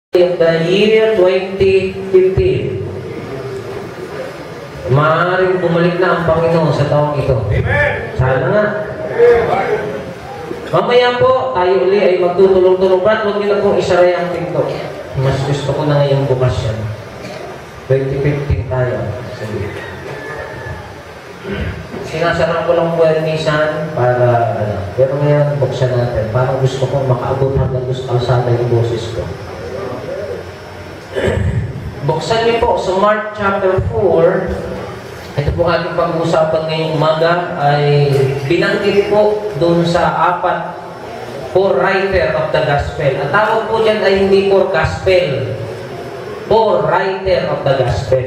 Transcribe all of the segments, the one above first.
of the year 2015. Maaaring bumalik na ang Panginoon sa taong ito. Amen. Sana nga. Mamaya po, tayo uli ay magtutulong-tulong. Brad, huwag niyo na pong isaray ang pinto. Mas gusto ko na ngayong bukas yan. 2015 tayo. Sige. Sinasara ko lang po yung nisan para, pero ngayon, buksan natin. Parang gusto kong makaabot hanggang gusto kalsada yung boses ko. Buksan niyo po sa Mark chapter 4. Ito po ating pag-uusapan ngayong umaga ay binanggit po dun sa four writer of the gospel. Ang tawag po dyan ay hindi four gospel. Four writer of the gospel.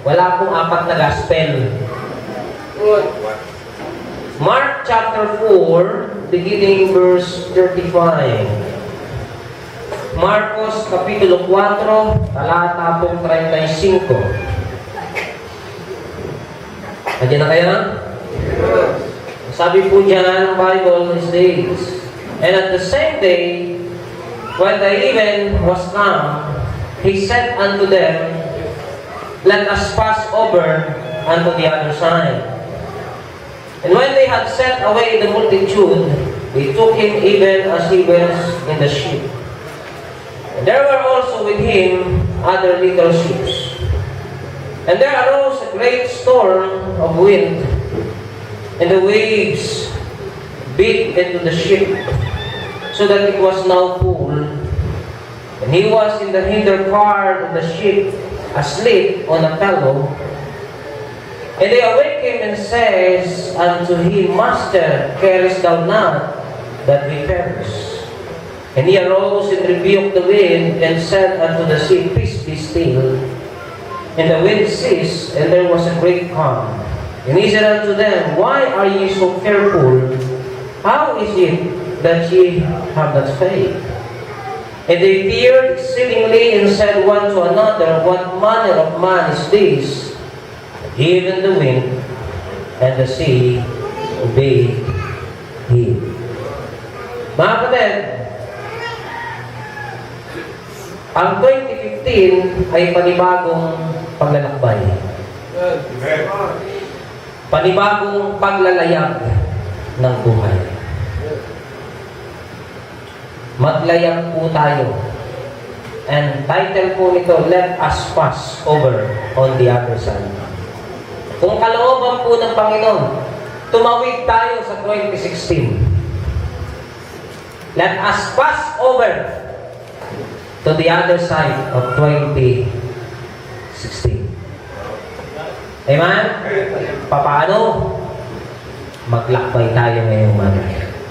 Wala pong apat na gospel. Mark chapter 4, beginning verse 35. Marcos Kapitulo 4, talata pong 35. Nandiyan na kayo? Sabi po dyan, Bible is this. And at the same day, when the even was come, he said unto them, let us pass over unto the other side. And when they had sent away the multitude, they took him even as he was in the ship. And there were also with him other little ships. And there arose a great storm of wind, and the waves beat into the ship, so that it was now full. And he was in the hinder part of the ship, asleep on a pillow. And they awake him and says unto him, Master, carest thou not that we perish? And he arose and rebuked the wind, and said unto the sea, Peace, be still. And the wind ceased, and there was a great calm. And he said unto them, Why are ye so fearful? How is it that ye have not faith? And they feared exceedingly, and said one to another, What manner of man is this? Even the wind and the sea obey him. Mga kapatid, ang 2015 ay panibagong paglalakbay. Panibagong paglalayag ng buhay. Maglayag po tayo. And title po nito, Let us pass over on the other side. Kung kalooban po ng Panginoon, tumawid tayo sa 2016. Let us pass over to the other side of 2016. Amen? Paano? Maglakbay tayo ngayong umaga.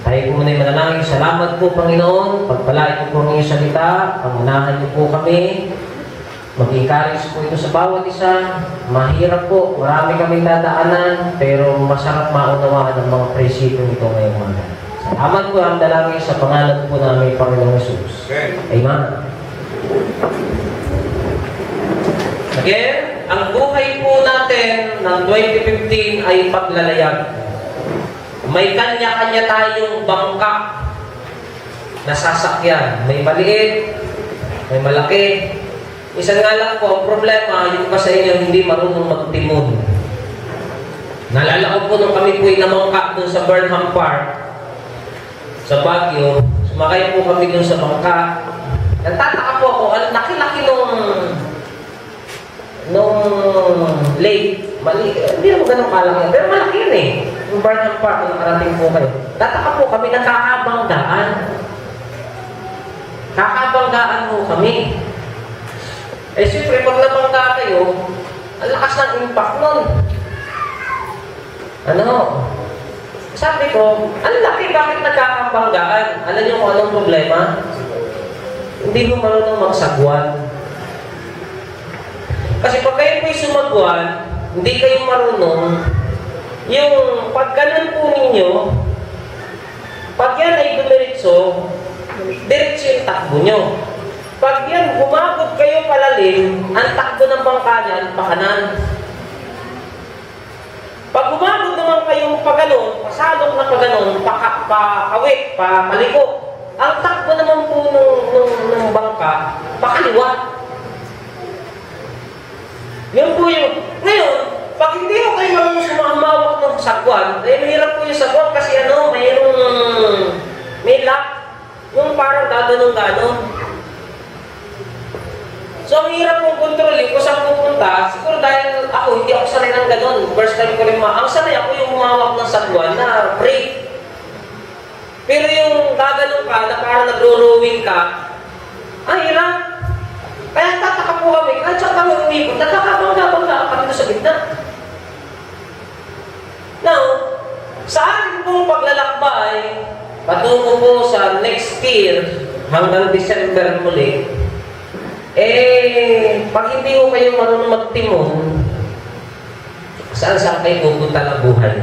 Tayo po muna yung manalangin. Salamat po, Panginoon. Pagpalain po po ang iyong salita. Pangunahan niyo po kami. Mag-encourage po ito sa bawat isa. Mahirap po. Marami kaming dadaanan. Pero masarap maunawaan ang mga prinsipyo nito ngayong umaga. Salamat po ang dalangin sa pangalan po namin, Panginoong Jesus. Amen. Again, ang buhay po natin ng 2015 ay paglalayag. May kanya-kanya tayong bangka na sasakyan. May maliit, may malaki. Isa nga lang po, ang problema, yung pa sa inyo hindi marunong magtimon. Naalala ko po nung kami po ay namangka doon sa Burnham Park, sa Baguio. Sumakay po kami doon sa bangka. Nagtataka po ako, laki-laki nung lake. Hindi naman ganun kalaki yan, pero malaki yun eh. Yung Burnham Park, na nakarating po kayo. Tataka po kami, nakakabanggaan. Kakabanggaan po kami. Eh siyempre, pag nabangga kayo, ang lakas ng impact nun. Sabi ko, ang laki, bakit nagkakabanggaan? Alam niyo kung anong problema? Hindi mo marunong magsagwan. Kasi pag kayo po'y sumagwan, hindi kayo marunong, yung pag ganun po ninyo, pag yan ay dumiritso, diretso yung takbo nyo. Pag yan, humagod kayo palalim, ang takbo ng bangka niyan, pakanan. Pag humagod naman kayong paganon, pasalok na paganon, pakawik, paliko, ang takbo naman po ng bangka, pakaliwa. Yun po yung, ngayon, pag hindi ko kayo marunong sumamawak ng sagwan, eh, mahirap po yung sagwan kasi may lock, yung parang gaganong-ganon. So, ang hirap kong kontrolin kung saan pupunta, siguro dahil ako, hindi ako sanay ng ganon. First time ko rin ang sanay ako yung humawak ng sagwan na brake. Pero yung gaganong ka, na parang nagro-rowing ka, ang hirap. Kaya tataka po kami, kahit saan kami umikot, nagkakabangga-bangga kami sa gitna. Now, sa ating pong paglalakbay, patungo po sa next year, hanggang December muli, pag hindi ko kayo marunong magtimon, saan kayo pupunta ng buhay?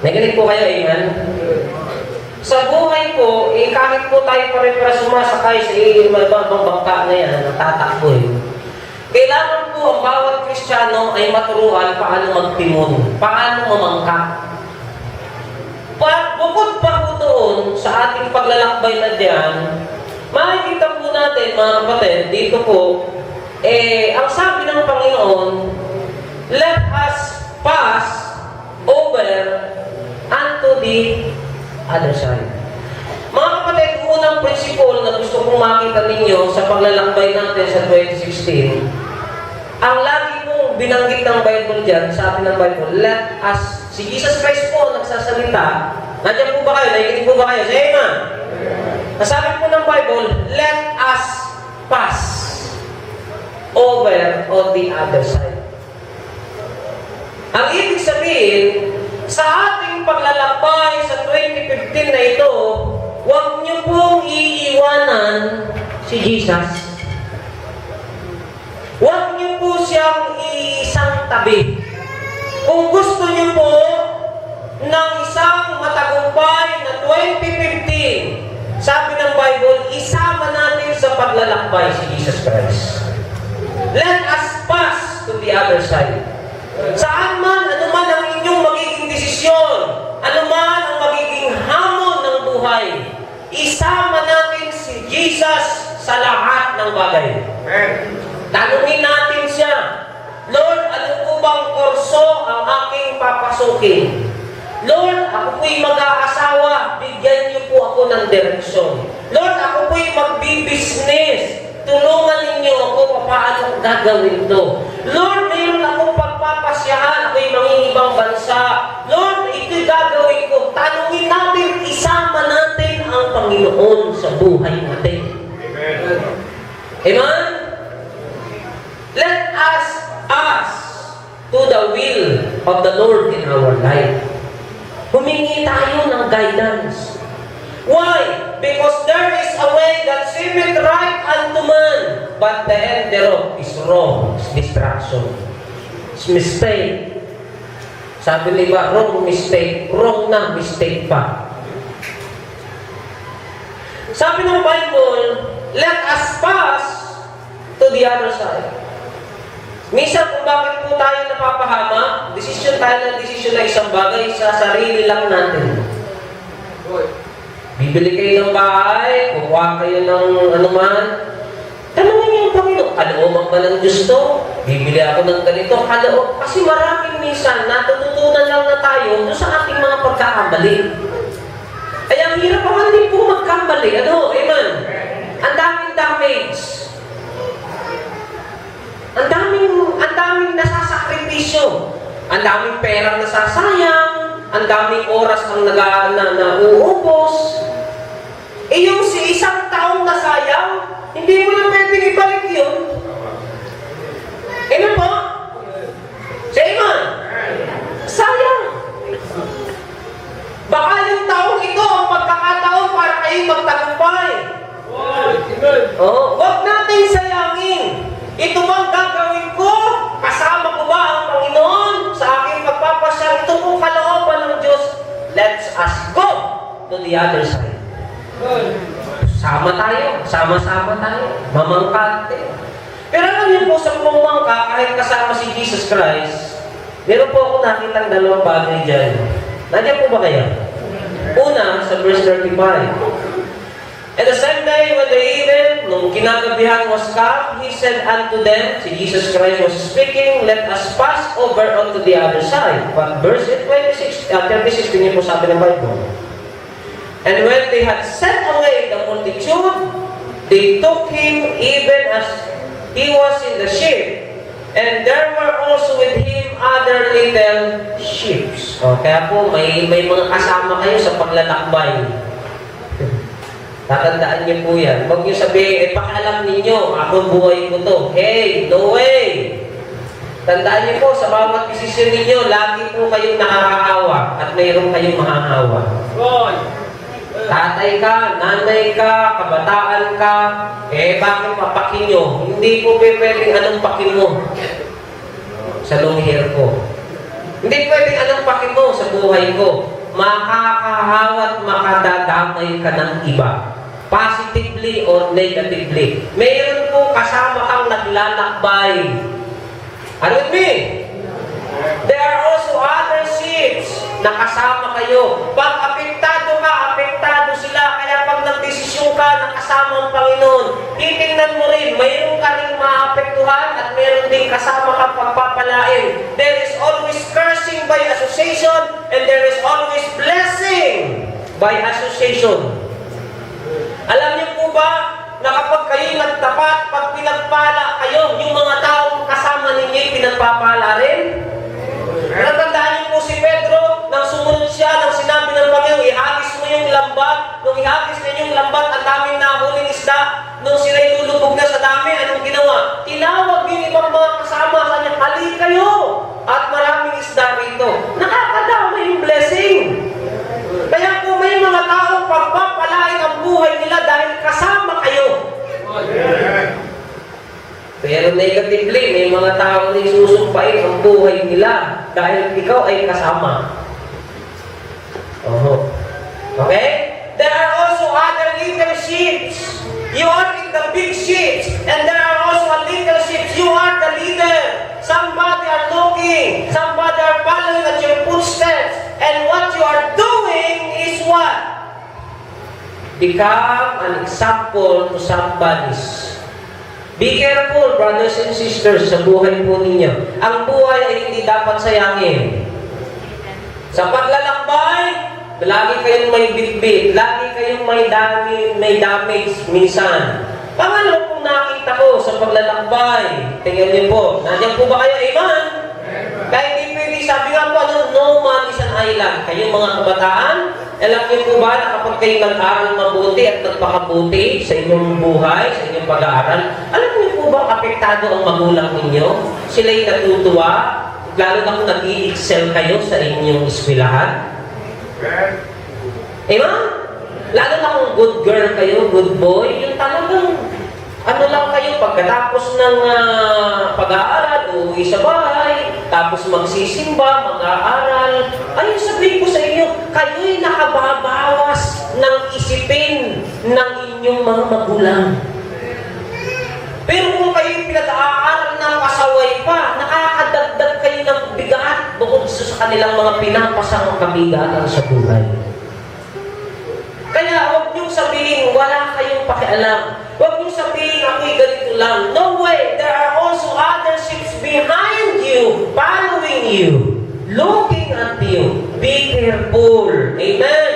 Nakinig po kayo, amen? Sa buhay po, kahit po tayo pare-para sumasakay sa ibang bangka na yan, natatakbo kailangan po ang bawat Kristiyano ay maturuan paano magtimon, paano mamangka. Bukod pa po doon sa ating paglalakbay na diyan, makikita po natin, mga kapatid, dito po, ang sabi ng Panginoon, let us pass over unto the other side. Mga kapatid, unang prinsipyo na gusto kong makita ninyo sa paglalakbay natin sa 2016, ang lagi pong binanggit ng Bible dyan, sabi ng Bible, let us, si Jesus Christ po nagsasalita, nandiyan po ba kayo? Nakikinig po ba kayo? Say amen. Nasabi po ng Bible, let us pass over on the other side. Ang ibig sabihin, sa ating paglalakbay sa 2015 na ito, huwag niyo pong iiwanan si Jesus. Huwag niyo po siyang iisang tabi. Kung gusto niyo po ng isang matagumpay na 2015, sabi ng Bible, isama natin sa paglalakbay si Jesus Christ. Let us pass to the other side. Saan man, ano man ang inyong magiging desisyon, ano man ang magiging hamon ng buhay, isama natin si Jesus sa lahat ng bagay. Tanungin natin siya, Lord, ano po bang kurso ang aking papasukin? Lord, ako po'y mag-aasawa, bigyan niyo po ako ng direksyon. Lord, ako po'y magbi-business, tulungan ninyo ako paano gagawin to. Lord, mayroon akong pagpapasyahan, ako'y mangingibang bansa. Lord, ito'y gagawin ko. Tanungin natin, isama natin ang Panginoon sa buhay natin. Amen. Amen? Let us ask to the will of the Lord in our life. Humingi tayo ng guidance. Why? Because there is a way that seemeth right unto man, but the end thereof is wrong. It's distraction. It's mistake. Sabi nila, wrong mistake. Wrong na mistake pa. Sabi ng Bible, let us pass to the other side. Minsan kung bakit po tayo napapahama, desisyon tayo ng desisyon na isang bagay sa sarili lang natin. Bibili kayo ng bahay, kukuha kayo ng anuman, tanongin niyo ang Panginoon, kalooban ba ng Diyos to? Bibili ako ng ganito, kaloob. Kasi maraming minsan, natututunan lang na tayo doon sa ating mga pagkakamali. Kaya ang hirap ako hindi po magkamali. Ano? Amen? Ang daming damage. Ang daming nasasakripisyo. Ang daming perang nasasayang. Ang daming oras ang nauubos. Yung si isang taong nasayang, hindi mo na pwedeng ibalik yun. Ano po? Say amen. Sayang. Baka yung taong ito ang pagkakataon para kayo magtagumpay. Huwag natin sayangin. Ito bang gagawin ko? Kasama ko ba ang Panginoon sa aking pagpapasyal? Ito po kalooban ng Diyos. Let's us go to the other side. Sama tayo. Sama-sama tayo. Mamangkante. Pero alam niyo po, sa pumangka, kahit kasama si Jesus Christ, meron po ako nakitang dalawang bagay dyan. Nandiyan po ba kayo? Una, sa verse 35. And the same day when the even, nung kinagabihan was come, he said unto them, si Jesus Christ was speaking, let us pass over unto the other side. But verse 36, 36, tingin po sabi ng Bible. And when they had sent away the multitude, they took him even as he was in the ship. And there were also with him other little ships. O, kaya po, may mga kasama kayo sa paglalakbay. Tatandaan niyo po yan. Huwag niyo sabihin, pakialam ninyo, ako buhay ko to. Hey, no way! Tandaan niyo po, sa bawat desisyon ninyo, lagi po kayong nakakahawa at mayroon kayong mahahawa. Tatay ka, nanay ka, kabataan ka, bakit papakin nyo? Hindi po pwedeng anong pakin mo sa long hair ko. Hindi pwedeng anong pakin mo sa buhay ko. Makakahawa at makadadamay ka ng iba. Positively or negatively. Mayroon po kasama kang naglalakbay. Are you with me? There are also other ships na kasama kayo. Pag apektado ka, apektado sila. Kaya pag nagdesisyon ka na kasama ang Panginoon, titingnan mo rin, mayroon ka rin maapektuhan at mayroon din kasama kang pagpapalain. There is always cursing by association and there is always blessing by association. Alam niyo po ba na kapag kayo nagtapat, pag pinagpala kayo, yung mga taong kasama ninyo pinagpapala rin? Natandaan niyo po si Pedro, nang sumunod siya, nang sinabi ng Panginoon, ihagis mo yung lambat. Nung ihagis niya yung lambat, ang daming nahuling isda. Nung sila'y lulubog na sa dami, anong ginawa? Tinawag yung ibang mga kasama sa niya, hali kayo! At maraming isda rito. Nakakadama yung blessing. Kaya po may mga taong pagpapalain ang buhay nila dahil kasama kayo. Pero negatively, may mga tao na isusumpain ang buhay nila dahil ikaw ay kasama. Okay? There are also other little ships. You are in the big ships. And there are also little ships. You are the leader. Somebody are looking. Somebody are following at your footsteps. And what you are doing is what? Become an example to somebody's. Be careful, brothers and sisters, sa buhay po ninyo. Ang buhay ay hindi dapat sayangin. Sa paglalakbay, lagi kayong may bitbit, lagi kayong may damage minsan. Pangalawa pong nakita ko sa paglalakbay, tingnan niyo po, nandiyan po ba kayo, amen? Kaya hindi pwede, sabi nga po, no man is an island. Kayong mga kabataan, alam niyo po ba na kapag kayo nag-aaral mabuti at nagpakabuti sa inyong buhay, sa inyong pag-aaral, alam niyo po ba apektado ang magulang ninyo? Sila'y natutuwa, lalo na kung nag-i-excel kayo sa inyong eskwelahan. Amen? Lalo na kung good girl kayo, good boy, yung talagang ano lang kayo, pagkatapos ng pag-aaral, uuwi sa bahay, tapos magsisimba, mag-aaral, ayun sabihin ko sa inyo, kayo'y nakababawas ng isipin ng inyong mga magulang. Pero kung kayo'y pinag-aaral ng pasaway pa, nakakadagdag kayo ng bigat bukod sa kanilang mga pinapasang kabigatan sa buhay. Kaya huwag niyong sabihin, wala kayong pakialam. Huwag niyong sabihin, ako'y ganito lang. No way! There are also other ships behind you, following you, looking at you. Be careful. Amen?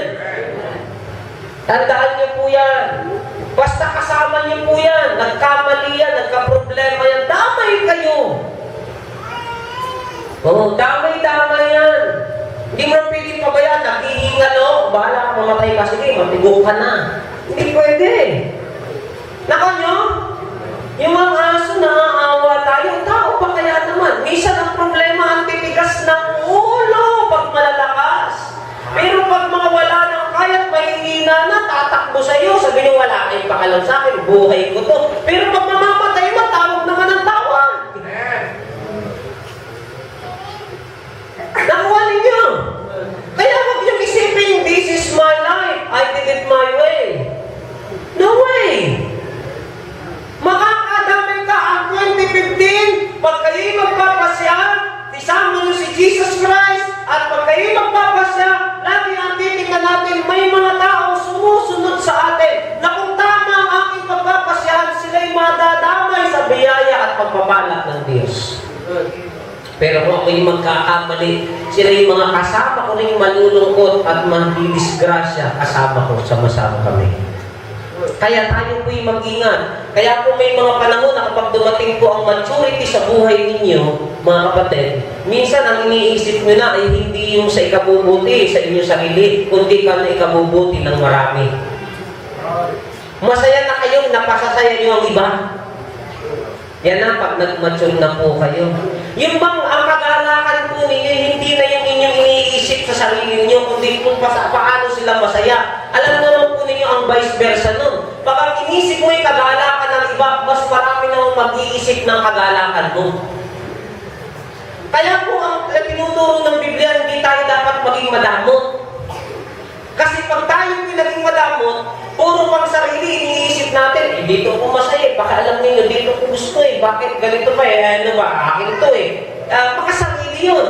Tandaan niyo po yan. Basta kasama niyo po yan. Nagkamali yan, nagka-problema yan. Damay kayo. Damay-damay yan. Hindi mo pwede pabayaan, naghihingalo, bahala ka mamatay ka, sige, matigok ka na. Hindi pwede. Naka nyo, yung mga aso naaawa tayo, tao pa kaya naman. Minsan ang problema, ang titigas ng ulo pag malalakas. Pero pag mga wala nang kaya't mahihina na, tatakbo sa iyo, sabi niyo, wala kayong pakalam sa akin, buhay ko to. Pero pag mamamatay mo, tawag naman ang tawag. Nakuha ninyo. Kaya huwag niyong isipin, this is my life. I did it my way. No way. Makakadamay ka ang 2015 pag kayo magpapasya, isama niyo si Jesus Christ, at pag kayo magpapasya, lagi ang titingnan natin, Pero kung ako'y magkakamali, sila yung mga kasama ko rin malulungkot at madidisgrasya kasama ko, sama-sama kami. Kaya tayo po'y mag-ingat. Kaya po may mga panahon na kapag dumating po ang maturity sa buhay ninyo, mga kapatid, minsan ang iniisip nyo na ay hindi yung sa ikabubuti sa inyong sarili, kundi ka na ikabubuti ng marami. Masaya na kayong napasasaya nyo ang iba. Yan na, pag nag-mature na po kayo. Yung bang ang kagalakan po ninyo, hindi na yung inyong iniisip sa sarili ninyo, kundi kung paano sila masaya. Alam mo naman po ninyo ang vice versa nun. Pag ang inisip mo yung kagalakan ng iba, mas marami na mag-iisip ng kagalakan mo. Kaya po ang tinuturo ng Biblia, hindi tayo dapat maging madamot. Kasi pag tayo naging madamot, puro pang sarili, iniisip natin, dito ko masaya, baka alam niyo, dito ko gusto bakit ganito pa ano ba, akin to makasarili yun.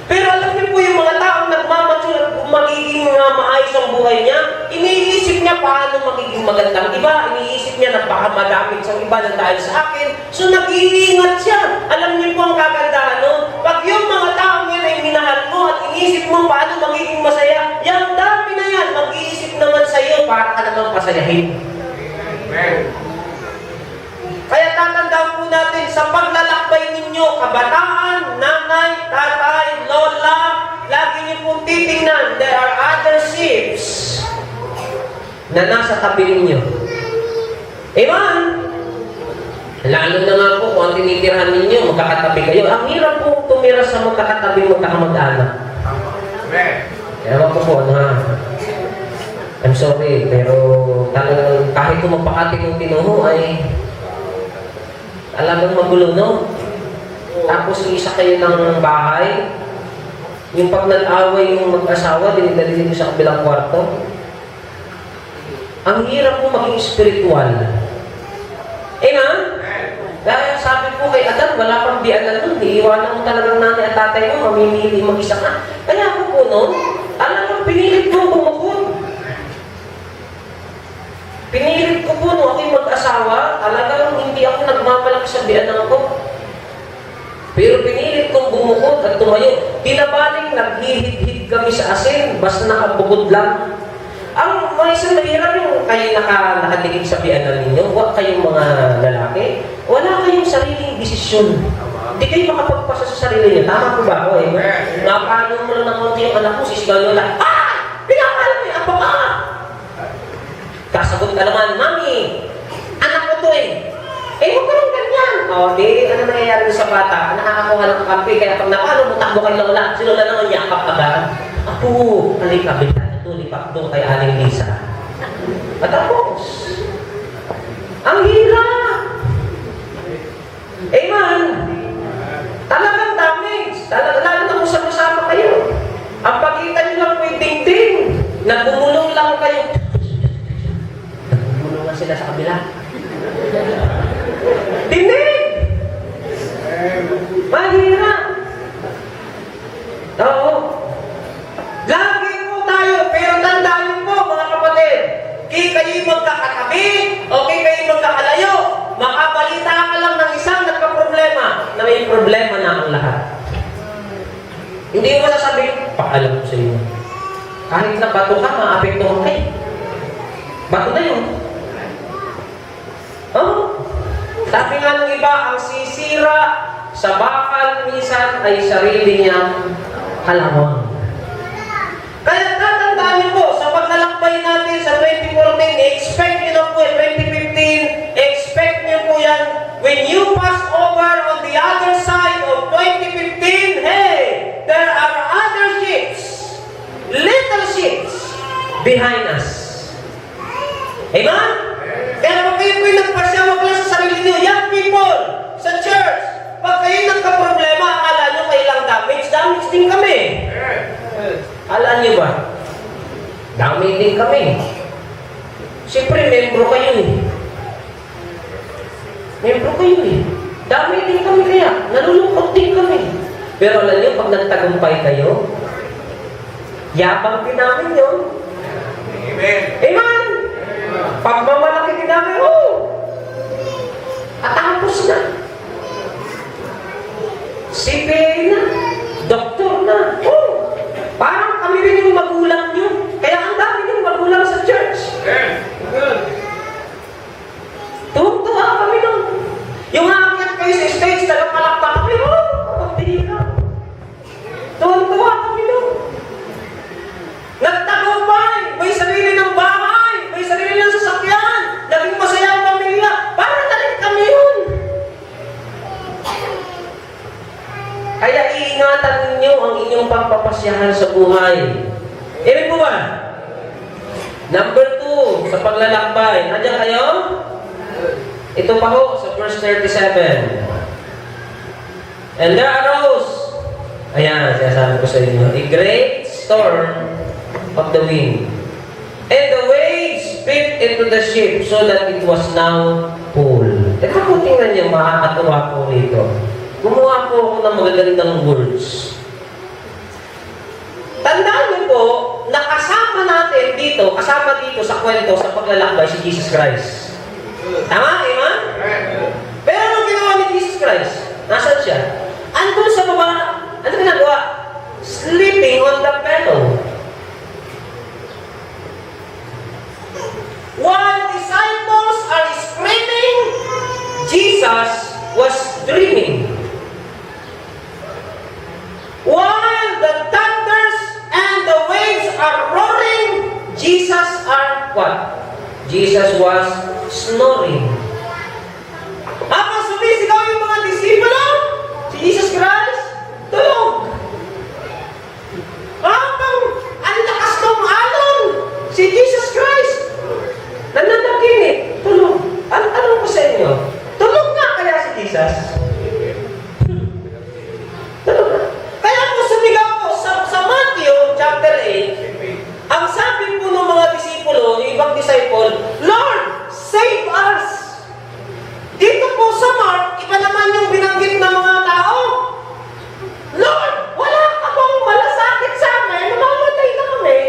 Pero alam niyo po yung mga taong nagmamature at magiging maayos ang buhay niya, iniisip niya paano magiging magandang iba, iniisip niya na baka madamit sa iba ng dahil sa akin, so nag-iingat siya. Alam niyo po ang kagandahan nun, pag yung mga taong yan ay minahal mo at iniisip mo paano magiging masaya, yung dami na yan, mag-iisip naman sa iyo para ka naman pasayahin. Amen. Kaya tatandaan po natin sa paglalakbay ninyo, kabataan, nanay, tatay, lola, lagi niyo pong titingnan, there are other ships na nasa tabi ninyo. Amen? Lalo na nga po kung ang tinitirhan ninyo, magkakatabi kayo. Ang hirap po tumira sa magkakatabi, magkakamag-anak. Amen. Ewan ko po, I'm sorry, pero talagang kahit kung magpakati kong tinuho ay talagang magulo, no? Tapos isa kayo ng bahay, yung pag nag-away yung mag-asawa, dinidali ko sa kabilang kwarto. Ang hirap mo maging spiritual. Amen? Dahil sabi po kay Adam, wala pang biyanan nun, iiwanan mo talagang nanay at tatay mo, mamimili mag-isa ka. Kaya ako po noon, talagang pinilit ko bumukod. Pinilit ko po nung ako'y mag-asawa, talagang hindi ako nagmamalaki sa biyanan ko. Pero pinilit kong bumukod at tumayo. Tinabaling naghihid-hid kami sa asin, basta nakabukod lang. Ang mga isang mahirap yung kayo nakatigil sa biyanan ninyo, huwag kayong mga lalaki, wala kayong sariling desisyon. Hindi kayo makapagpasa sa sarili niyo. Tama po ba ako? Napalo mo lang ng konti yung anak mo, sisigaw nyo lang, pinapalo mo yung apa ka! Kasagot ka naman, Mami, anak ko to huwag ka lang ganyan. Di, ano nangyayari sa bata? Nakakakuha ng kampi, kaya pag napalo mo, takbo kay Lola. Si Lola naman yakap agad. Ako, halika, bigla ito, lipak doon kay Aling Lisa. At tapos, ang hirap. Amen. Talagang damage. Lalo na kung sama-sama kayo. Ang pagitan nyo lang po'y ding-ding. Nagumulong lang kayo. Nagumulong sila sa kabila. Dinig! Mahirap. Oo. Lagi po tayo, pero tandaan niyo po mga kapatid, kayo'y magkakatabi, o kayo'y magkakalayo, makabalita ka lang ng isang nagka-problema na may problema na ang lahat. Hindi mo sasabihin, paalam ko sa inyo. Kahit na bato ka, maapektuhan kayo. Bato na yun. Sabi nga ng iba, ang sisira sa bakal minsan ay sarili niyang kalawang. Kaya tatandaan niyo po, sa paglalakbay natin sa 2014, expect niyo na po 2015, expect niyo po yan, when you pass over on the other side of 2015, hey, there are other ships, little ships, behind us. Amen? Kaya pag kayo po'y nagpasya, wag lang sa sarili niyo, young people, sa church, pag kayo nagka-problema, akala nyo kailang damage din kami. Alam niyo ba? Damage din kami. Siyempre, membro kayo Membro kayo Damage din kami kaya. Nalulungkot din kami. Pero alam niyo, pag nagtagumpay kayo, yabang din namin yun. Amen. Amen. Pagmamalaki din namin, at tapos na. CPA na, doktor na. Oh, parang kami rin yung magulang nyo. Kaya ang dami yung magulang sa church. Tuwang-tuwa kami nun. Yung aakyat kayo sa stage, nagpalakpak kami, oh, pagpihira. Tuwang-tuwa kami nun. Nagtagumpay, may sarili ng bahay, may sarili ng sasakyan, naging masaya ang pamilya. Para talit kami yun. Kaya iingatan ninyo ang inyong pagpapasyahan sa buhay. Ibig po ba? Number 2, sa paglalakbay. Nandiyan kayo? Ito pa ho, sa verse 37. And there arose, ayan, sinasabi ko sa inyo, a great storm of the wind. And the waves beat into the ship so that it was now full. Ito po tingnan niyo, makakatuwa po rito. Gumawa po ako ng magagandang words. Tandaan niyo po, na kasama natin dito, kasama dito sa kwento, sa paglalakbay, si Jesus Christ. Tama, Amen? Pero anong ginawa ni Jesus Christ? Nasaan siya? Andun sa baba, ano ginagawa? Sleeping on the pillow. While disciples are screaming, Jesus was dreaming. While the thunders and the waves are roaring, Jesus are what? Jesus was snoring. Habang sumisigaw yung mga disipulo, si Jesus Christ, tulog. Habang ang lakas ng alon, si Jesus Christ, nananaginip, tulog. Ang tanong ko sa inyo, tulog nga kaya si Jesus? Tulog na. Kaya po sumigaw po sa Matthew chapter 8, ang sabi po ng mga disipulo, yung ibang disciple, Lord, save us! Dito po sa Mark, iba naman yung binanggit ng mga tao. Lord, wala ka bang malasakit sa amin? Namamatay na kami.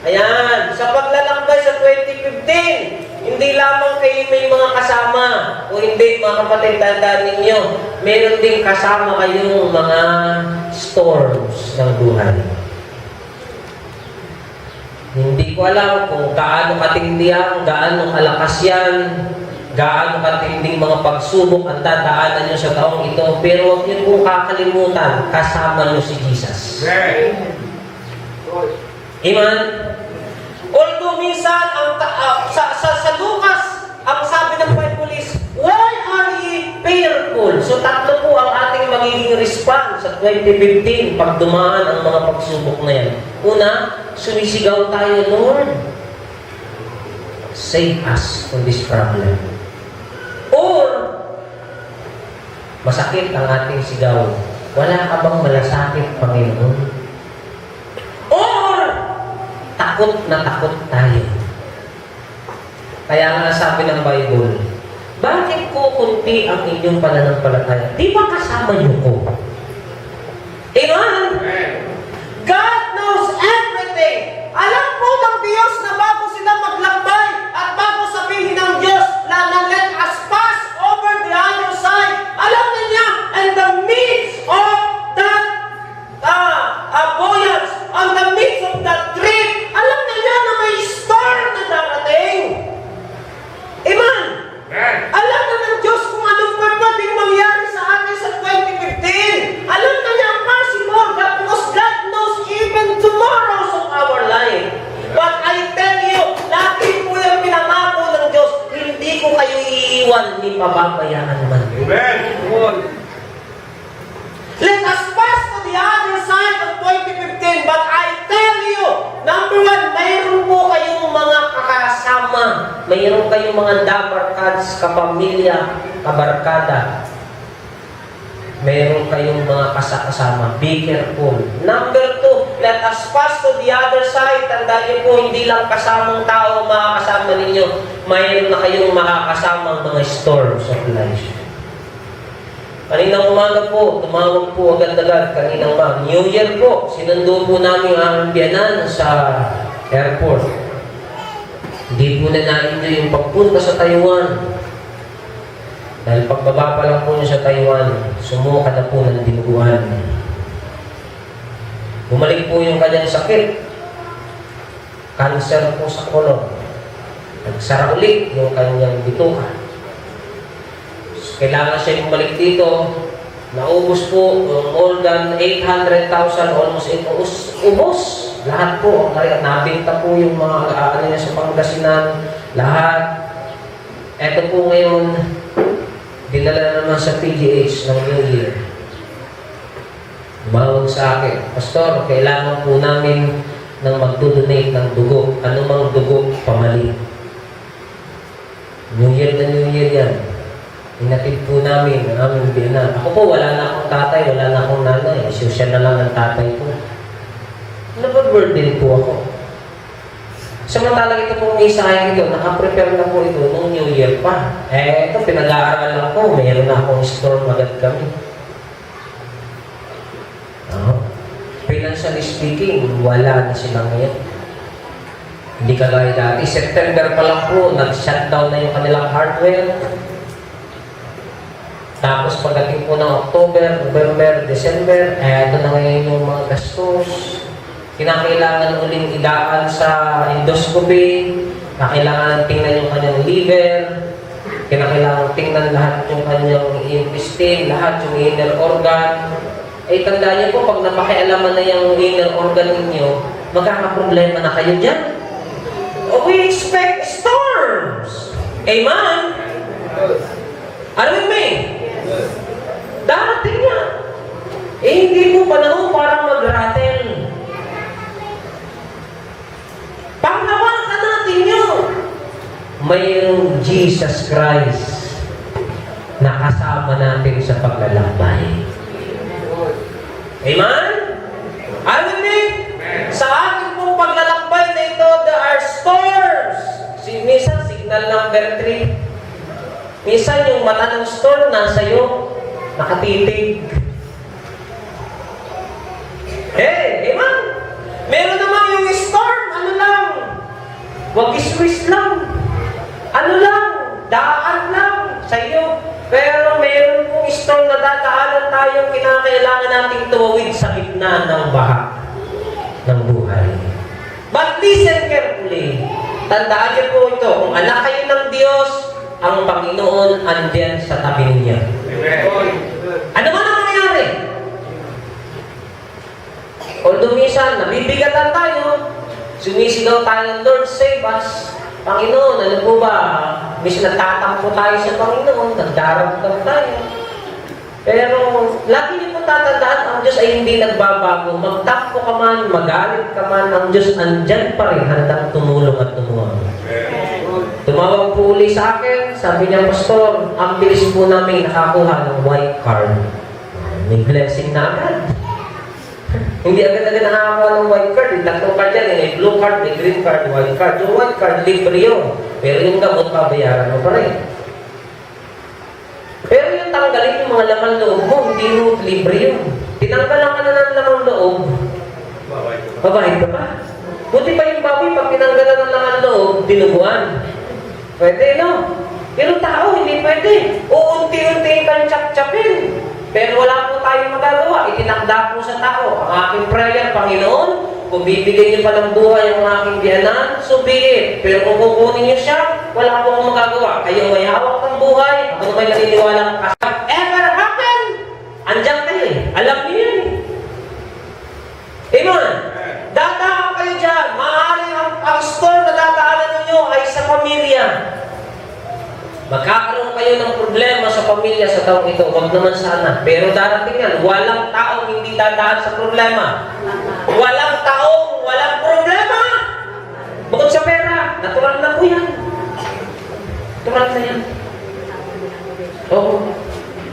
Ayan, sa paglalakbay sa 2015, hindi lamang kayo may mga kasama o hindi, mga kapatid, tandaan ninyo, meron din kasama kayong mga storms ng buhay. Hindi ko alam kung gaano katindi yan, gaano kalakas yan, gaano katinding mga pagsubok ang dadaanan nyo sa taong ito, pero huwag nyo pong kakalimutan, kasama nyo si Jesus. Amen? Although minsan, sa Lucas, ang sabi ng Bible is, why are ye fearful? So tatlo po ang ating magiging response sa 2015 pag dumaan ang mga pagsubok na yan. Una, sumisigaw tayo, Lord, save us from this problem. Or, masakit ang ating sigaw. Wala ka bang malasakit, Panginoon? Or, takot na takot tayo. Kaya nga sabi ng Bible, bakit ko kunti ang inyong pananampalataya? Di ba kasama niyo ko? Amen? God knows everything. Alam po ng Diyos na bago sila maglakbay at bago sabihin ng Diyos na let us pass over the other side. Alam niya, in the midst of that voyage, on the midst of that trip, alam niya na may storm na darating. Amen? Alam na ng Diyos kung anong pwedeng mangyari sa atin sa 2015. Alam na niya ang mercy more because God knows even tomorrows of our life. But I tell you, lagi po yung pinangako ng Diyos, hindi ko kayo iiwan ni pababayaan man. Amen. Let us pass to the other side of 2015, but I tell you, number one, mayroon po kayong mga kakasama, mayroon kayong mga dabarkads, kapamilya, kabarkada, mayroon kayong mga kasama. Be careful. Number two, let us pass to the other side. Tandaan niyo po, hindi lang kasamang tao makakasama ninyo, mayroon na kayong makakasamang mga storms of life. Kaninang umaga po, tumawag po agad-agad, kaninang New Year po, sinundo po namin ang biyanan sa airport. Hindi po na na-enjoy yung pagpunta sa Taiwan. Dahil pagbaba pa lang po niya sa Taiwan, sumuka na po ng dinuguan. Bumalik po yung kanyang sakit. Cancer po sa kolon. Nagsara ulit yung kanyang bituka. So, kailangan siya bumalik dito. Naubos po more than 800,000, almost ubos. Lahat po. Nabinta po yung mga ano niya sa Pangasinan. Lahat. Eto po ngayon, dinala naman sa PGH ng New Year. Umawag sa akin, Pastor, kailangan po namin ng magdodonate ng dugo. Ano mang dugo, pamali. New Year na New Year yan. Inatid po namin ang aming biyanan. Ako po, wala na akong tatay, wala na akong nanay. Siya na lang ang tatay ko. Nag-burden po ako. Samantalang ito pong isayang ito, nakaprepare na po ito noong New Year pa. Ito, pinag-aaralan ko, mayroon na akong storm agad kami. Financially speaking, wala na sila ngayon. Hindi kagaya dati. September pa lang po, nag-shutdown na yung kanilang hardware. Tapos pagdating po ng October, November, December, ito na ngayon yung mga gastos. Kinakailangan uling idaan sa endoscopy, kinakailangan tingnan yung kanyang liver, kinakailangan tingnan lahat yung kanyang intestine, lahat yung inner organ. Tandaan niyo po, pag napakialaman na yung inner organ ninyo, magkakaproblema na kayo dyan. We expect storms. Amen? Are you with me? Darating yan. Hindi po panahon para mag-rattle. Panghawakan natin yun. Mayroong Jesus Christ na kasama natin sa paglalakbay. Amen? Are you with me? Sa ating pong paglalakbay na ito, there are storms. Minsan, signal number 3. Minsan, yung mata ng storm nasa iyo, nakatitig. Hey, amen? Meron naman yung storm, ano lang? Wag-iswis lang. Ano lang? Daan lang sa iyo. Pero meron pong storm na dadaanan tayo, kinakailangan nating tumawid sa gitna ng baha ng buhay. But listen carefully. Tandaan niyo po ito, kung anak kayo ng Diyos, ang Panginoon andyan sa tabi niya. Ano man ang nangyari? Although minsan, nabibigatan tayo, sumisigaw tayo, Lord, save us. Panginoon, ano po ba? Minsan nagtatampo tayo sa Panginoon, nagdaramdam tayo. Pero, lagi niyo po tatandaan, ang Diyos ay hindi nagbabago. Magtampo ka man, magalit ka man, ang Diyos andyan pa rin, handang tumulong at tumuwang. Tumawag po uli sa akin, sabi niya, Pastor, ang bilis po namin nakakuha ng white card. May blessing na agad. Hindi agad-agad nakakakuha ng white card. Yung tatlong card yan, may blue card, may green card, white card. Yung white card, libre yun. Pero yung gamot, pabayaran mo pa rin. Pero yung tanggalin yung mga laman loob mo, hindi mo libre yun. Tinanggalan ka na ng laman loob, babayad ka pa. Buti pa yung baboy, pag tinanggalan ng laman loob, dinuguan. Pwede, no? Pero tao, hindi pwede. Uunti-unti kang chap-chapin. Pero wala po tayong magagawa. Itinakda po sa tao. Ang aking prayer, Panginoon, kung bibigyan niyo pa ng buhay ang aking biyanan, so be it. Pero kung kukunin niyo siya, wala po akong magagawa. Kayo may hawak ng buhay. Ako may naniniwalang ever happen. Andiyan kayo eh. Alam niyo yun eh. Amen. Dadaan kayo dyan. Maaaring ang storm na dadaanan ninyo ay sa pamilya. Magkakaroon kayo ng problema sa pamilya sa taong ito. Huwag naman sana. Pero darating yan. Walang taong hindi dadaan sa problema. Walang taong walang problema. Bukod sa pera, natural na po yan. Natural na yan. Oo.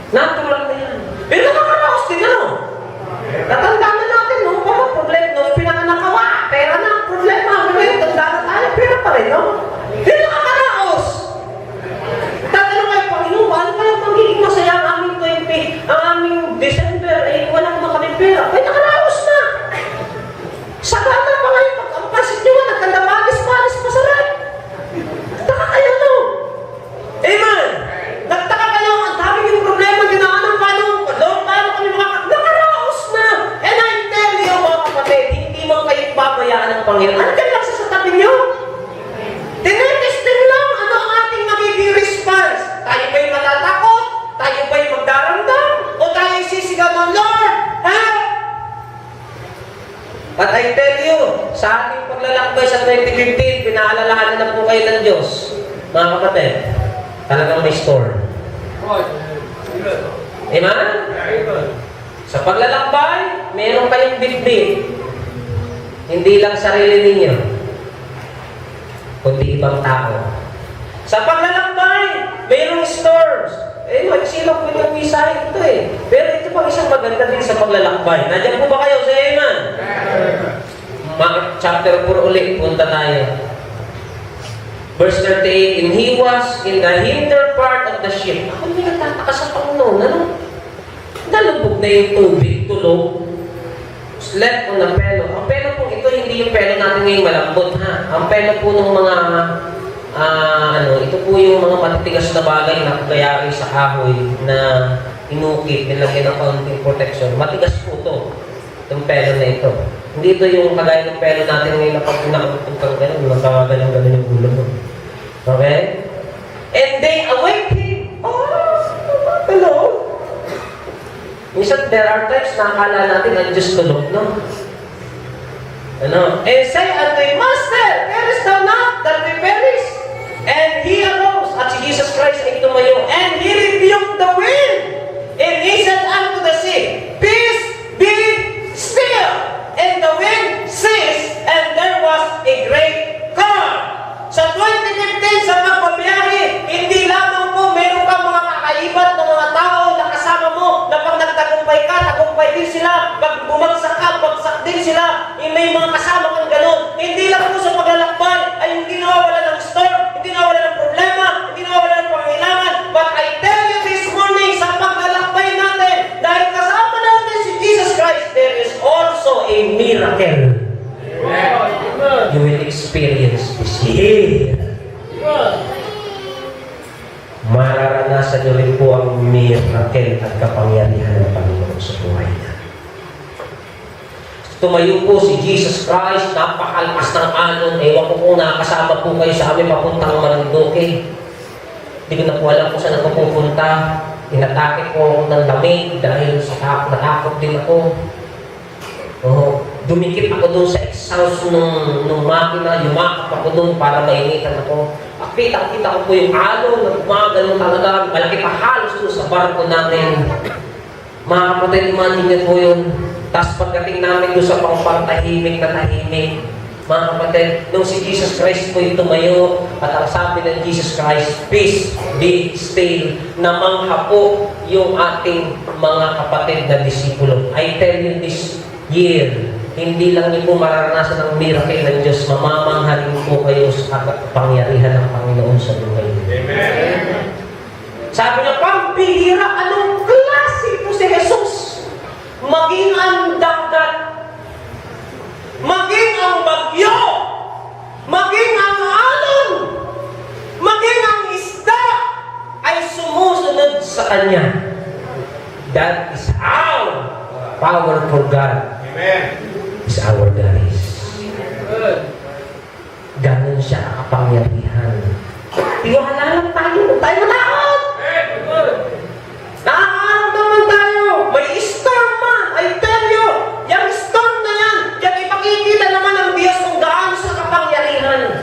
Natural na yan. Pero nakakaraos din, ano? Natandaan na natin, no? Baka problema, no? Pinanganak ka, pera na ang problema. Ngayon, tandaan na tayo, pera pa rin, no? Pero nakakaraos. Tatanong kayo, Panginoon, paano kaya magiging masaya ang aming 20, ang aming December, wala naman kami pera. Ay, nakaraos na. Saka ng Panginoon. Andyan lang sa tabi niyo. Tinetesting lang ano ang ating magiging response. Tayo ba'y matatakot? Tayo ba'y magdaramdam? O tayo sisigaw ng Lord? Ha? But I tell you, sa ating paglalakbay sa 2015, pinaalalahanan na po kayo ng Diyos. Mga kapatid, talagang may store. Amen? Sa paglalakbay, meron kayong bitbit. Hindi lang sarili ninyo, kundi ibang tao. Sa paglalakbay, mayroong stores. Magsilong po yung misahe ito eh. Pero ito pa isang maganda din sa paglalakbay. Nandiyan po ba kayo sa Amen? Mark chapter 4 ulit, punta tayo. Verse 38, and he was in the hinder part of the ship. Ako hindi nagtataka sa Panginoon. Ano? Nalubog na yung tubig, tulog. Slept on the pelo. Ang pelo po ito, hindi yung pelo natin ngayong malambot, ha? Ang pelo po ng mga, ito po yung mga matitigas na bagay na kagayari sa kahoy na inukit, nilagyan ng kaunting protection. Matigas po ito, itong pelo na ito. Hindi ito yung kagaya ng pelo natin ngayon na pag pinakabutong kang gano'n, magkagalang-galang yung gulo mo. Okay? And they awake him. Oh, hello? Minsan, there are times na akala natin ang Diyos tulog, no? Ano? And say unto him, Master, carest thou not that we perish? And he arose, at si Jesus Christ ay tumayo, and he rebuked the wind. And he said unto the sea, Peace, be still. And the wind ceased, and there was a great calm. Sa 2015, sa pagbabiyahe, hindi lamang po meron kang mga kakaibat ng mga tao na kasama mo, na pag nagtagumpay ka, tagumpay din sila. Pag bumagsak ka, bagsak din sila. May mga kasama kang ganun. Hindi lang po sa paglalakbay ay hindi nawawala ng storm, hindi nawawala ng problema, hindi nawawala ng pangailangan. But I tell you this morning, sa paglalakbay natin, dahil kasama natin si Jesus Christ, there is also a miracle. You will experience this year. Mararanasan nyo rin po ang miracle at kapangyarihan ng Panginoon sa buhay niya. Tumayo po si Jesus Christ, napakalakas ng alon. Ewan ko kung nakasama po kayo sa amin papuntang Marinduque. Hindi ko na po alam kung saan ako pupunta. Inatake po ako ng lamig dahil sa natakot din ako. Dumikit ako doon sa exhaust nung makina, yumakap ako doon para mainitan ako. Kita ko po yung alon na gumagano talaga, malaki pa halos doon sa barko namin. Mga kapatid, imagine niyo po yun. Tapos pagdating namin doon sa pangpantahimik na tahimik, mga kapatid, nung si Jesus Christ po yung tumayo, at ang sabi ng Jesus Christ, Peace, be still, namangha po yung ating mga kapatid na disipulo. I tell you this year, hindi lang niyo po mararanasan ang miracle ng Diyos, mamamanghalin po kayo sa kapangyarihan ng Panginoon sa buhay niyo. Amen. Sabi niya, pambihira, anong klase po si Jesus? Maging ang dagat, maging ang bagyo, maging ang alon, maging ang isda, ay sumusunod sa Kanya. That is how powerful God is our God is. Ganun siya kapangyarihan. Tiwala lang tayo, tayo matakot! Nakakaramdaman tayo, may storm man, I tell you, yung storm na yan, yan ipakikita naman ang Diyos kung gaano sa kapangyarihan.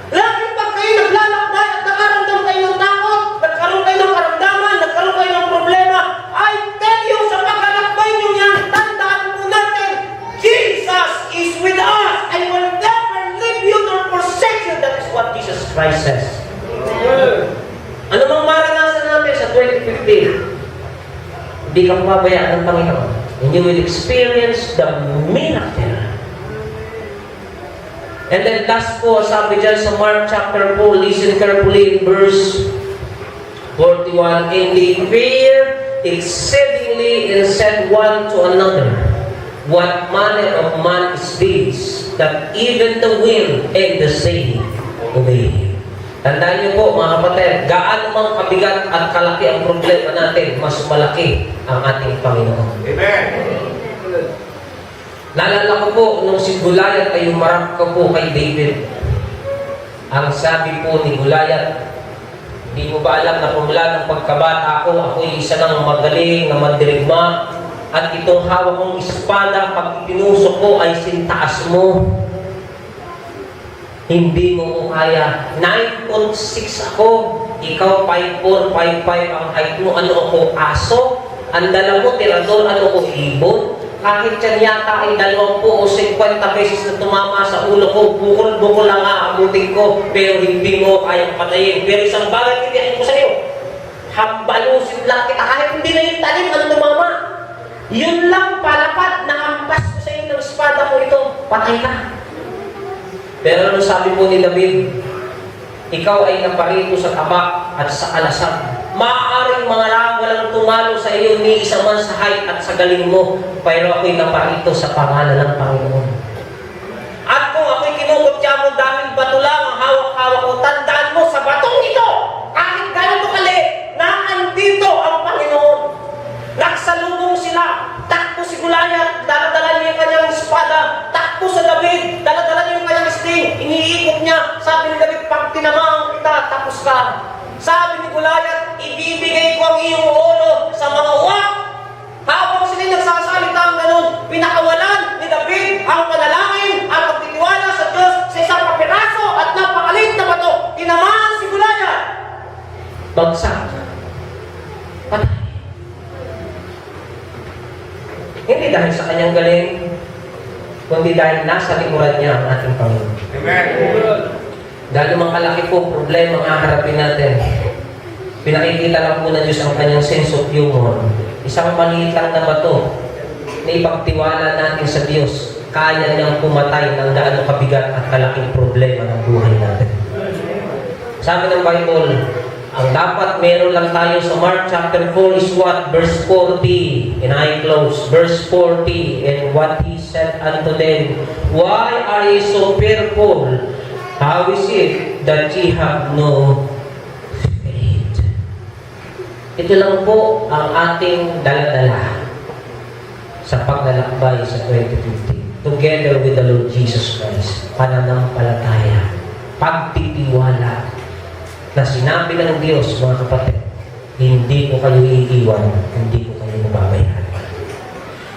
Lagi pag kayo naglalakbay at nakaramdam kayo ng takot, nagkaroon kayo ng karamdaman, nagkaroon kayo ng problema, I tell you, sa paglalakbay nyo yan, tandaan po natin, Jesus is with us. I will never leave you nor forsake you. That is what Jesus Christ says. Ano mang maranasan natin sa 2015, hindi ka pabayaan ng Panginoon. And you will experience the miracle. And then last po, sabi dyan sa Mark chapter 4, listen carefully in verse 41, and they feared exceedingly and said one to another, What manner of man is this, that even the wind and the sea obey him? Tandaan niyo po mga kapatid, gaano mang kabigat at kalaki ang problema natin, mas malaki ang ating Panginoon. Amen. Naalala ko po, nung si Goliath ay umarap ko po kay David. Ang sabi po ni Goliath, hindi mo ba alam na pumula ng pagkabata ako, ako'y isa ng magaling na mandirigma, at itong hawak kong espada, pag itinusok ko ay sintaas mo. Hindi mo ko kaya. 9.6 ako, ikaw 5'4", 5'5", ang height mo, ano ako, aso? Ang dala mo, tirador, ano ko, ibon? Kahit yan yata ay 20 o 50 beses na tumama sa ulo ko, bukol-bukol lang aabutin ko, pero hindi mo kayang patayin. Pero isang bagay titiyakin ko sa iyo, hambalusin lang kita, kahit hindi na yung talim, ano tumama? Yun lang palapad na hampas ko sa iyo ng espada mo ito, patay ka. Pero ano sabi po ni David, ikaw ay naparito sa tabak at sa alasang. Maaaring mga walang tumalo sa iyo ni isa man sa height at sa galing mo, pero ako'y naparito sa pangalan ng Panginoon. At kung ako'y kinukutya mo dahil bato lang ang hawak-hawak ko, tandaan mo sa batong ito, kahit gano'n kaliit, na andito ang Panginoon. Nagsalubong sila, takbo si Goliath, daladala niya yung kanyang espada, takbo sa David, daladala niya yung kanyang sling, iniikot niya, sabi ni David, pag tinamang kita, tapos ka. Sabi ni Goliath, ibibigay ko ang iyong ulo sa mga uwak. Habang sila nagsasalita ang ganun, pinakawalan ni David ang panalangin at pagtitiwala sa Diyos sa isang papiraso at napakalit na bato. Tinamaan si Goliath. Bagsak. Patay. Hindi dahil sa kanyang galing, kundi dahil nasa likuran niya ang ating Panginoon. Amen. Dahil mga kalaki po problema ang haharapin natin. Pinakikita lang po na Diyos ang kanyang sense of humor. Isang maliit lang na bato na ipagtiwala natin sa Diyos, kaya niyang pumatay ng gaano kabigat at kalaking problema ng buhay natin. Sabi ng Bible, ang dapat meron lang tayo sa Mark chapter 4 is what? Verse 40. And I close. Verse 40. And what He said unto them, why are ye so fearful? How is it that ye have no faith? Ito lang po ang ating daladala sa paglalakbay sa 2015. Together with the Lord Jesus Christ. Pananampalataya. Pagtitiwala. Na sinabi ng Diyos, mga kapatid, hindi ko kayo iiwan, hindi ko kayo mababayaan.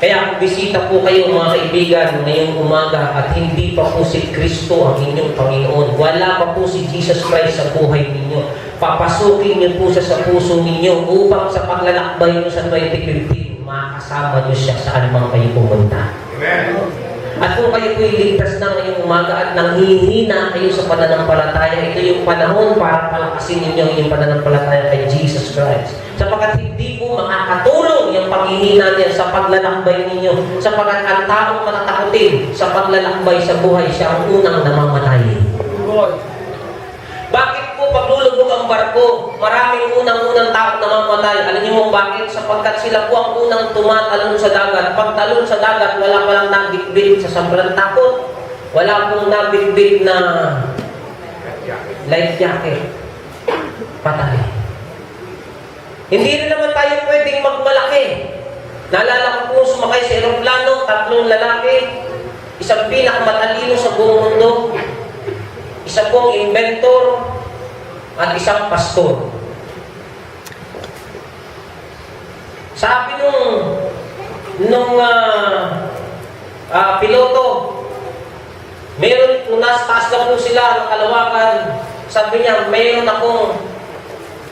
Kaya kung bisita po kayo mga kaibigan ngayong umaga at hindi pa po si Kristo ang inyong Panginoon, wala pa po si Jesus Christ sa buhay ninyo, papasukin niyo po sa puso ninyo upang sa paglalakbay niyo sa 2015, makasama niyo siya saan man kayo pumunta. Amen. At kung kayo po iligtas na ngayong umaga at nanghihina kayo sa pananampalataya, ito yung panahon para palakasin ninyo ang inyong pananampalataya kay Jesus Christ. Sapagkat hindi po makakatulong yung paghihina niya sa paglalakbay ninyo. Sapagkat ang taong matatakutin sa paglalakbay sa buhay, siya ang unang namamatay. Bakit po paglulubog ang barko, maraming unang-unang tao namamatay? Alam niyo mo bakit? Sapagkat sila po ang unang tumatalon sa dagat. Pagtalon sa dagat, wala palang nabitbit sa sobrang takot. Wala pong nabitbit na life jacket. Patay. Hindi rin naman tayo pwedeng magmalaki. Naalala ko po sumakay sa aeroplano, 3 lalaki, isang pinakamatalino sa buong mundo, isa pong inventor, at isang pastor. Sabi nung piloto, meron, kung nasa taas na po sila ng kalawakan, sabi niya, meron akong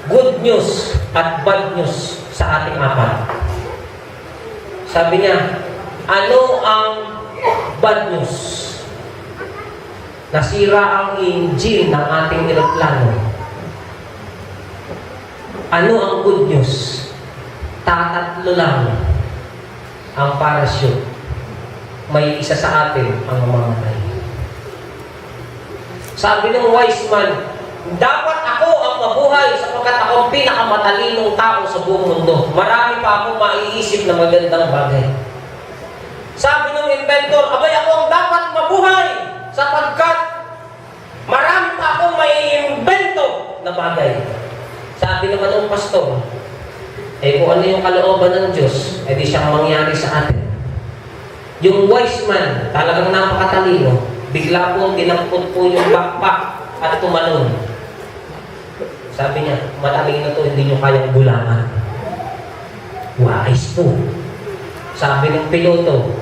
good news at bad news sa ating apat. Sabi niya, ano ang bad news? Nasira ang engine ng ating eroplano. Ano ang good news? Tatatlo lang ang parachute. May isa sa atin ang mamamatay. Sabi ng wise man, dapat ako ang mabuhay sapagkat ako ang pinakamatalinong tao sa buong mundo. Marami pa akong maiisip na magandang bagay. Sabi ng inventor, abay ako ang dapat mabuhay sapagkat marami pa akong may invento na bagay. Sabi naman ng pastor, kung ano yung kalooban ng Diyos, di siyang mangyari sa atin. Yung wise man, talagang napakatalino, bigla po dinampot po yung backpack at tumalon. Sabi niya, matalino to, hindi nyo kayang bulangan. Wise po. Sabi ng piloto,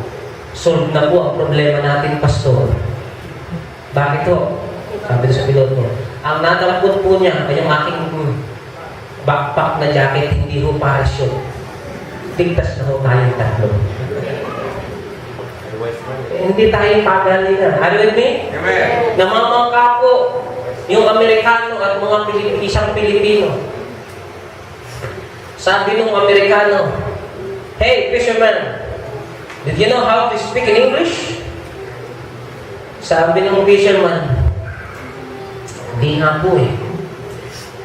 solve na po ang problema natin, pastor. Bakit to? Sabi sa piloto, ang nadampot po niya ay yung aking backpack na jacket, hindi ho parachute. Tigtas na ho tayong tatlo. Hindi tayo pagalingan. Are you with me? Amen. Namamangka po yung Amerikano at mga isang Pilipino. Sabi nung Amerikano, "Hey, fisherman, did you know how to speak in English?" Sabi nung fisherman, "Di nga po eh.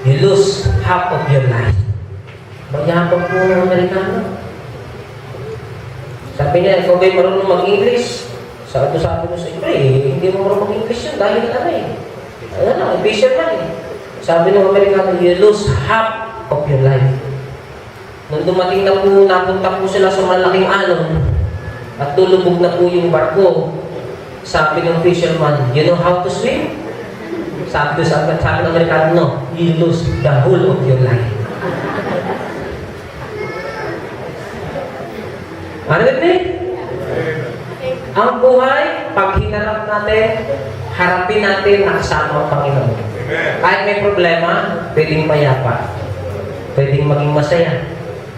You lose half of your life." Mayabang po ng Amerikano. Sabi niya, "Ikaw ba'y marunong mag-English?" Sabi mo sa iba eh, hindi mo marunong mag-English yun dahil ano eh. Ano, fisherman eh. Sabi ng Amerikano, "You lose half of your life." Nung dumating na po, napunta po sila sa malaking alon at lulubog na po yung barko, sabi ng fisherman, "You know how to swim?" Sabi ng Amerikano, "No, you lose the whole of your life." Ano ba? Ang buhay, pag hinarap natin, harapin natin na kasama ang Panginoon. Kahit may problema, pwedeng mayapa. Pwedeng maging masaya.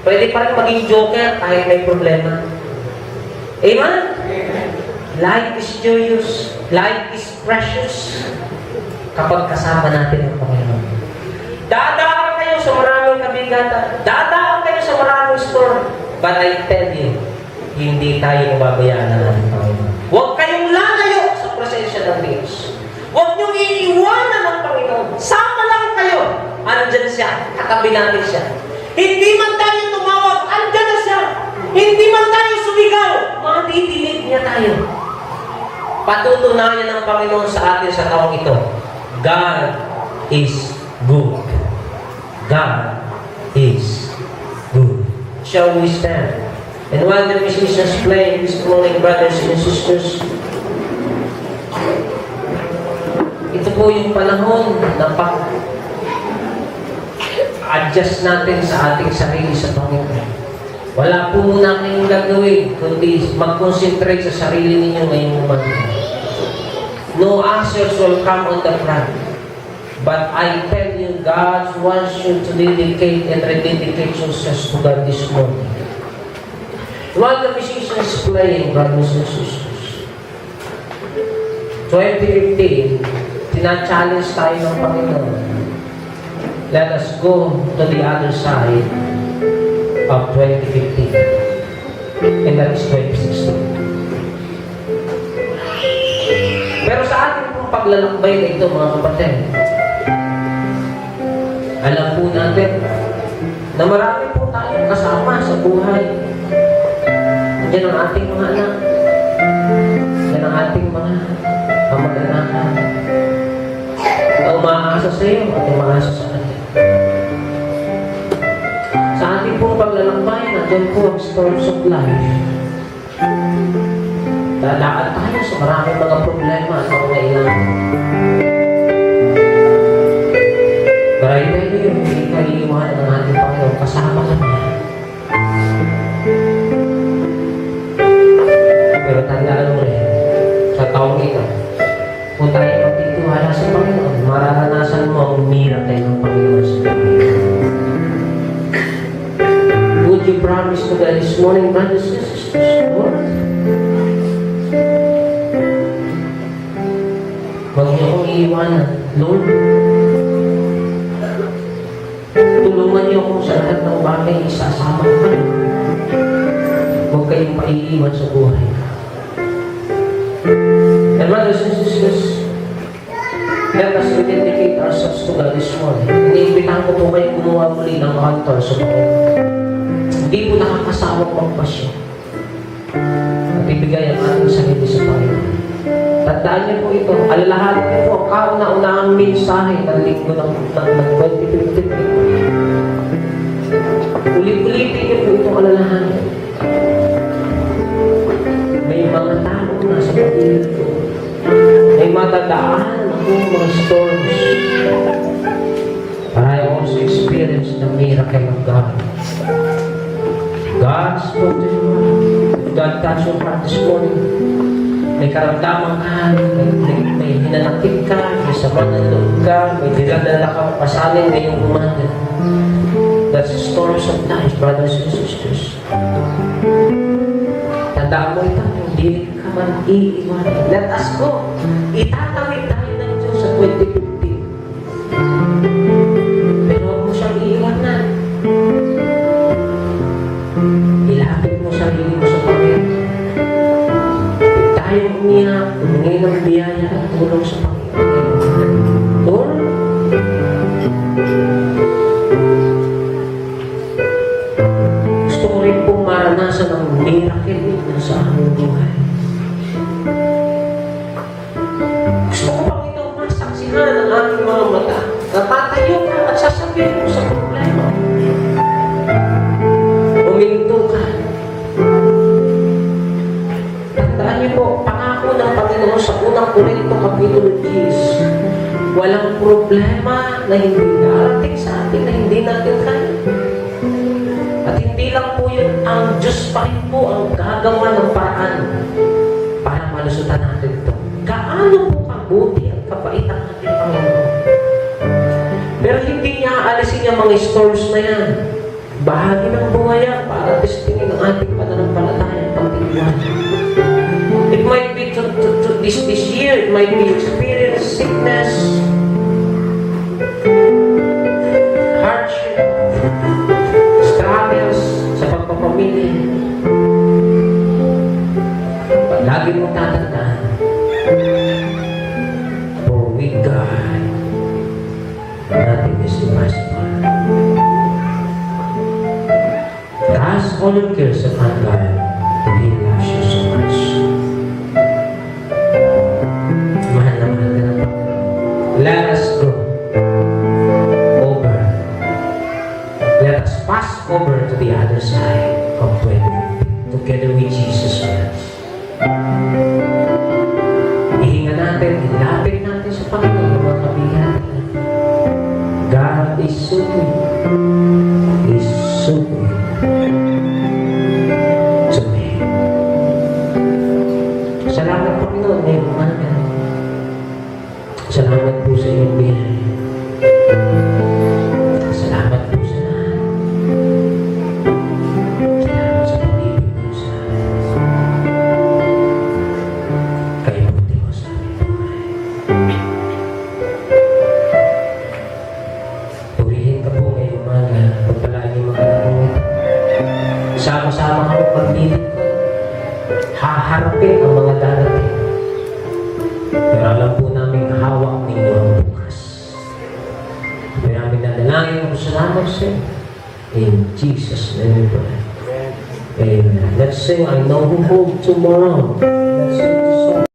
Pwede pa rin maging joker kahit may problema. Amen? Life is joyous. Life is precious. Kapag kasama natin ang Panginoon. Dadaan kayo sa maraming kabigatan. Dadaan kayo sa maraming storm. But I tell you, hindi tayo mababayaan ng ating Panginoon. Huwag kayong lalayo sa presensya ng Diyos. Huwag niyong iiwanan ng Panginoon. Sama lang kayo. Andyan siya. Katabi natin siya. Hindi man tayo tumawag, andyan na siya. Hindi man tayo sumigaw, madidinig niya tayo. Patutunayan ng Panginoon sa atin sa taong ito. God is good. God is good. Shall we stand? And while the musicians play this morning, brothers and sisters, ito po yung panahon na adjust natin sa ating sarili sa Panginoon. Wala po muna kayong gagawin, kundi mag-concentrate sa sarili ninyo ngayong umaga. No answers will come on the front. But I tell you, God wants you to dedicate and rededicate yourselves to God this morning. While the musicians playing, brothers and sisters, 2015, tina-challenge tayo ng Panginoon. Let us go to the other side of 2015. And that is 2016. Pero sa ating pong paglalakbay na ito, mga kapatid, alam po natin na marami po tayong kasama sa buhay. Diyan ang ating mga anak. Diyan ang ating mga kamag-anakan. Ang umaasa sa iyo at umaasa sa kanya. Sa ating pong paglalakbay, nandiyan po ang storms of life. Dadaan tayo sa maraming mga problema at mga ilan. Maray tayo yun, hindi ka iiwanan ng ating Panginoon, kasama ka niya. Pero tandaan mo rin, sa taong ito, kung tayo magtitiwala sa Panginoon, mararanasan mo ang miracle ng Panginoon sa gabi. Would you promise to God this morning, brothers and sisters, Lord? Huwag niyo akong iiwanan, Lord. Tulungan niyo akong sa lahat ng bagay, isasama ko kayo. Huwag kayong paiiwan sa buhay. And brothers and sisters, let us rededicate ourselves to God this morning. Iniimbitahan ko po kayo gumawa muli ng altar sa Panginoon. Hindi po nakakasawang magpasya at ibigay ang ating sarili sa Panginoon. Tandaan niyo po ito, alalahanin niyo po ang kauna-unahang mensahe ng linggo ng 2015. Ulit-ulitin niyo po itong alalahanin. May paligid ko. May matadaan akong mga storms. But I also experienced the miracle of God. God spoke to you. If God touched your heart this morning, may karamdaman ka, may hinanakit ka, may sama ng loob ka, may diladala ka pasanin ngayong umaga. That's the storms of life, brothers and sisters. Tandaan mo ito, hindi ka man iiwanan. Let us go. Itatawid tayo ng Diyos sa 2015. Pero huwag mo siyang iiwanan. Ilapit mo sarili mo sa Panginoon. Tayo umiyak, humingi ng biyaya at tulong sa Panginoon. Lord, gusto ko rin pong maranasan ang miracle ninyo sa aming buhay. Gusto ko pang ito masaksihan ang aming mga mata. Natatayo ka at sasabihin mo sa problema. Uminto ka. Tandaan niyo po, pangako ng Panginoon sa unang Korinto Kapitulo 10, walang problema na hindi darating sa atin na hindi natin kaya. At hindi lang po yun, ang Diyos pa rin po ang gagawa ng paraan para malusutan natin ito. Gaano po kabuti at kabait ang ating Panginoon. Pero hindi niya aalisin yung mga storms na yan. Bahagi ng buhay yan para testingin ang ating pananampalataya at pagtitiwala. It might be this year, it might be experience sickness, hardship, struggles sa pagpapamilya. Lagi mong tatandaan, for with God, nothing is impossible. Cast all your cares upon God, and He loves you so much. Mahal na mahal ka na po. Let us go over. Let us pass over to the other side of 2015 together with Jesus Christ. Ihinga natin, ilapit natin sa Panginoon ang mga kabigat. God is so good. He is so good. Salamat Panginoon ngayong umaga. Salamat po sa iyong biyaya. Salamat po sa lahat. Salamat sa pag-ibig mo sa amin. Kayo buti mo sa aming buhay. Purihin ka po ngayong umaga. Pagpalaan niyo mga anak. Sama-sama kami pag-ibig ko. Haharapin ang mga darating. Pero alam po namin hawak ninyo ang bukas. Kaya aming nadalangin ang salamat sa iyo. In Jesus' name we pray. Amen. Let's sing I Know Who Holds Tomorrow. Let's sing.